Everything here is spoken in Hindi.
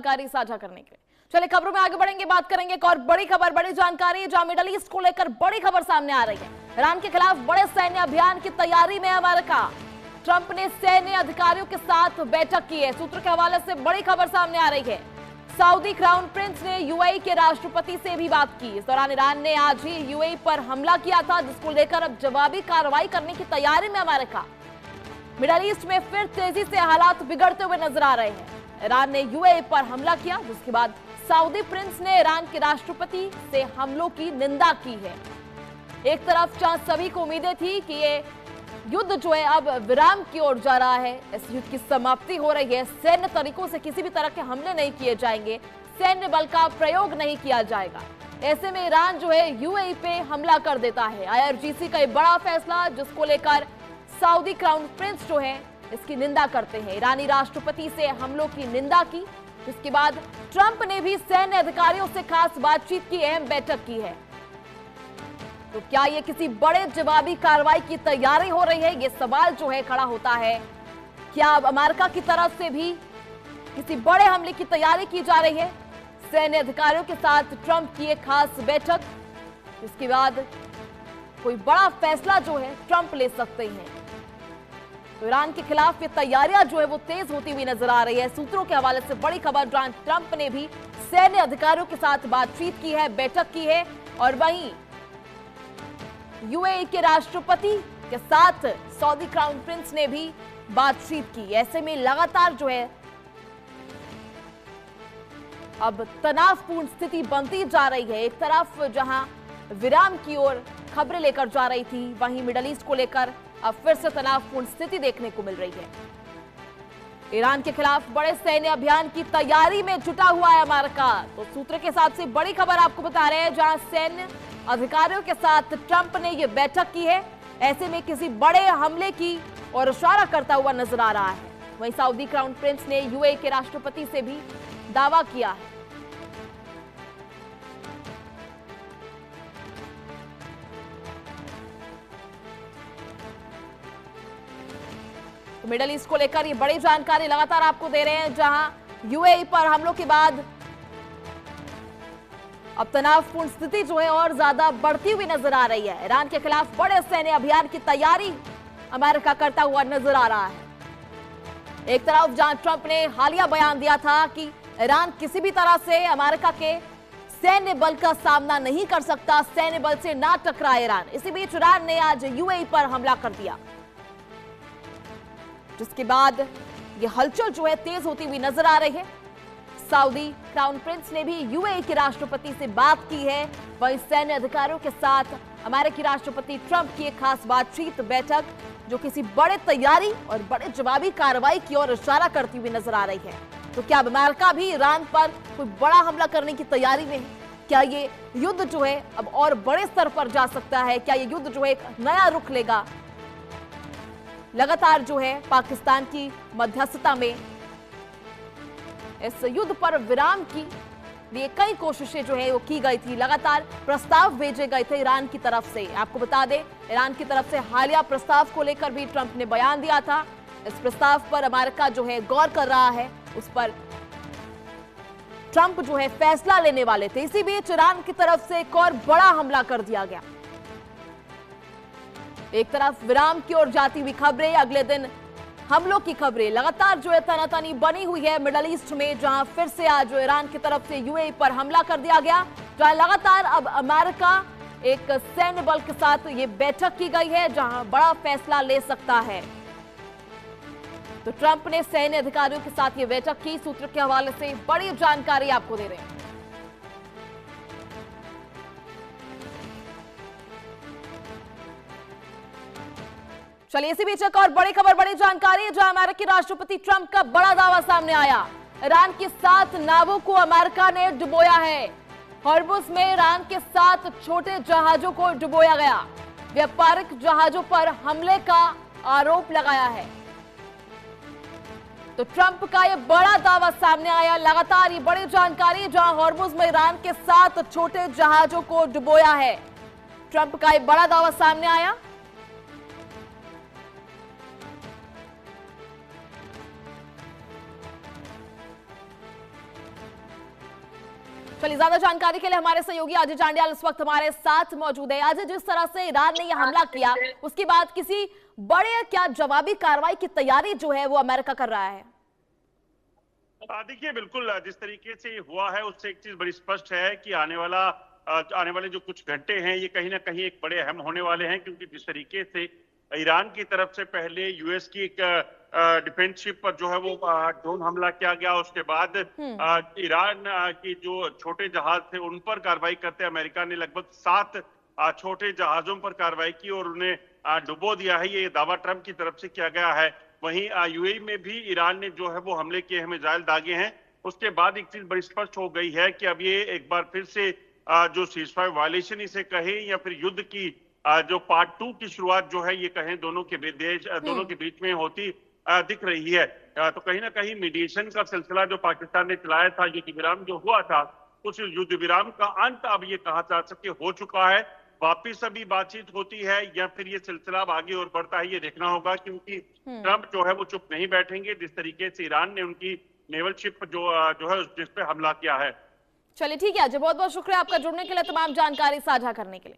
जानकारी साझा करने के लिए। चलिए खबरों में आगे बढ़ेंगे, बात करेंगे एक और बड़ी खबर, बड़ी जानकारी जहां मिडल ईस्ट को लेकर बड़ी खबर सामने आ रही है। ईरान के खिलाफ बड़े सैन्य अभियान की तैयारी में अमेरिका। ट्रंप ने सैन्य अधिकारियों के साथ बैठक की है। सूत्र के हवाले से बड़ी खबर सामने आ रही है। सऊदी क्राउन प्रिंस ने यूएई के राष्ट्रपति से भी बात की। इस दौरान ईरान ने आज ही यूएई पर हमला किया था, जिसको लेकर अब जवाबी कार्रवाई करने की तैयारी में अमेरिका। मिडल ईस्ट में फिर तेजी से हालात बिगड़ते हुए नजर आ रहे हैं। ईरान ने यूएई पर हमला किया, जिसके बाद सऊदी प्रिंस ने ईरान के राष्ट्रपति से हमलों की निंदा की है। एक तरफ जहां सभी को उम्मीदें थी कि ये युद्ध जो है अब विराम की ओर जा रहा है, इस युद्ध की समाप्ति हो रही है, सैन्य तरीकों से किसी भी तरह के हमले नहीं किए जाएंगे, सैन्य बल का प्रयोग नहीं किया जाएगा। ऐसे में ईरान जो है यूएई पे हमला कर देता है। आईआरजीसी का एक बड़ा फैसला, जिसको लेकर सऊदी क्राउन प्रिंस जो है इसकी निंदा करते हैं। ईरानी राष्ट्रपति से हमलों की निंदा की, जिसके बाद ट्रंप ने भी सैन्य अधिकारियों से खास बातचीत की, अहम बैठक की है। तो क्या ये किसी बड़े जवाबी कार्रवाई की तैयारी हो रही है, ये सवाल जो है खड़ा होता है। क्या अब अमेरिका की तरफ से भी किसी बड़े हमले की तैयारी की जा रही है? सैन्य अधिकारियों के साथ ट्रंप की एक खास बैठक, इसके बाद कोई बड़ा फैसला जो है ट्रंप ले सकते हैं। तो ईरान के खिलाफ ये तैयारियां जो है वो तेज होती हुई नजर आ रही है। सूत्रों के हवाले से बड़ी खबर, जहां ट्रंप ने भी सैन्य अधिकारियों के साथ बातचीत की है, बैठक की है, और वहीं यूएई के राष्ट्रपति के साथ सऊदी क्राउन प्रिंस ने भी बातचीत की। ऐसे में लगातार जो है अब तनावपूर्ण स्थिति बनती जा रही है। एक तरफ जहां विराम की ओर खबरें लेकर जा रही थी, वहीं मिडल ईस्ट को लेकर अब फिर से तनावपूर्ण स्थिति देखने को मिल रही है। ईरान के खिलाफ बड़े सैन्य अभियान की तैयारी में जुटा हुआ है अमेरिका। तो सूत्र के हिसाब से बड़ी खबर आपको बता रहे हैं, जहां सैन्य अधिकारियों के साथ ट्रंप ने यह बैठक की है। ऐसे में किसी बड़े हमले की और इशारा करता हुआ नजर आ रहा है। वहीं सऊदी क्राउन प्रिंस ने यूएई के राष्ट्रपति से भी दावा किया है। तो मिडल ईस्ट को लेकर ये बड़ी जानकारी लगातार आपको दे रहे हैं, जहां यूएई पर हमलों के बाद अब तनावपूर्ण स्थिति जो है और ज्यादा बढ़ती हुई नजर आ रही है। ईरान के खिलाफ बड़े सैन्य अभियान की तैयारी अमेरिका करता हुआ नजर आ रहा है। एक तरफ जहां ट्रंप ने हालिया बयान दिया था कि ईरान किसी भी तरह से अमेरिका के सैन्य बल का सामना नहीं कर सकता, सैन्य बल से ना टकराए ईरान। इसी बीच ईरान ने आज यूएई पर हमला कर दिया, जिसके बाद ये हलचल जो है तेज होती हुई नजर आ रही है। सऊदी क्राउन प्रिंस ने भी यूएई के राष्ट्रपति से बात की है। वहीं सैन्य अधिकारियों के साथ अमेरिकी राष्ट्रपति ट्रंप की एक खास बातचीत, बैठक, जो किसी बड़े तैयारी और बड़े जवाबी कार्रवाई की ओर इशारा करती हुई नजर आ रही है। तो क्या अब अमेरिका भी ईरान पर कोई बड़ा हमला करने की तैयारी में है? क्या ये युद्ध जो है अब और बड़े स्तर पर जा सकता है? क्या ये युद्ध जो है एक नया रुख लेगा? लगातार जो है पाकिस्तान की मध्यस्थता में इस युद्ध पर विराम की लिए कई कोशिशें जो है वो की गई थी। लगातार प्रस्ताव भेजे गए थे ईरान की तरफ से। आपको बता दें, ईरान की तरफ से हालिया प्रस्ताव को लेकर भी ट्रंप ने बयान दिया था। इस प्रस्ताव पर अमेरिका जो है गौर कर रहा है, उस पर ट्रंप जो है फैसला लेने वाले थे। इसी बीच ईरान की तरफ से एक और बड़ा हमला कर दिया गया। एक तरफ विराम की ओर जाती हुई खबरें, अगले दिन हमलों की खबरें, लगातार जो है तनातनी बनी हुई है मिडल ईस्ट में, जहां फिर से आज ईरान की तरफ से यूएई पर हमला कर दिया गया, जहां लगातार अब अमेरिका एक सैन्य बल के साथ ये बैठक की गई है, जहां बड़ा फैसला ले सकता है। तो ट्रंप ने सैन्य अधिकारियों के साथ ये बैठक की। सूत्र के हवाले से बड़ी जानकारी आपको दे रहे हैं। चलिए इसी बीच एक और बड़ी खबर, बड़ी जानकारी, जहां अमेरिकी राष्ट्रपति ट्रंप का बड़ा दावा सामने आया। ईरान के 7 नावों को अमेरिका ने डुबोया है। हॉर्मुज़ में ईरान के 7 छोटे जहाजों को डुबोया गया। व्यापारिक जहाजों पर हमले का आरोप लगाया है। तो ट्रंप का यह बड़ा दावा सामने आया। लगातार ये बड़ी जानकारी, जहां हॉर्मुज़ में ईरान के 7 छोटे जहाजों को डुबोया है। ट्रंप का यह बड़ा दावा सामने आया। चलिए, ज्यादा जानकारी के लिए हमारे सहयोगी अजय जांडियाल इस वक्त हमारे साथ मौजूद है। अजय, जिस तरह से ईरान ने यह हमला किया, उसके बाद किसी बड़े क्या जवाबी कार्रवाई की तैयारी जो है वो अमेरिका कर रहा है? देखिए, बिल्कुल जिस तरीके से ये हुआ है उससे एक चीज बड़ी स्पष्ट है कि आने वाले जो कुछ घंटे हैं ये कहीं ना कहीं एक बड़े अहम होने वाले हैं, क्योंकि जिस तरीके से ईरान की तरफ से पहले यूएस की एक डिफेंस शिप पर जो है वो ड्रोन हमला किया गया, उसके बाद ईरान की जो छोटे जहाज थे उन पर कार्रवाई करते अमेरिका ने लगभग 7 छोटे जहाजों पर कार्रवाई की और उन्हें डुबो दिया है। ये दावा ट्रंप की तरफ से किया गया है। वहीं यूएई में भी ईरान ने जो है वो हमले किए हैं, मिसाइल दागे हैं। उसके बाद एक चीज बड़ी स्पष्ट हो गई है कि अब ये एक बार फिर से जो सीजफायर वायलेशन इसे कहे या फिर युद्ध की जो पार्ट 2 की शुरुआत जो है ये कहें दोनों के बीच में होती दिख रही है। तो कहीं ना कहीं मीडिएशन का सिलसिला जो पाकिस्तान ने चलाया था, युद्ध विराम जो हुआ था, उस युद्ध विराम का अंत अब ये कहा जा सके हो चुका है। वापिस अभी बातचीत होती है या फिर ये सिलसिला अब आगे और बढ़ता है, ये देखना होगा, क्योंकि ट्रंप जो है वो चुप नहीं बैठेंगे जिस तरीके से ईरान ने उनकी नेवल शिप जो है जिस पे हमला किया है। चलिए, ठीक है अजय, बहुत बहुत शुक्रिया आपका जुड़ने के लिए, तमाम जानकारी साझा करने के लिए।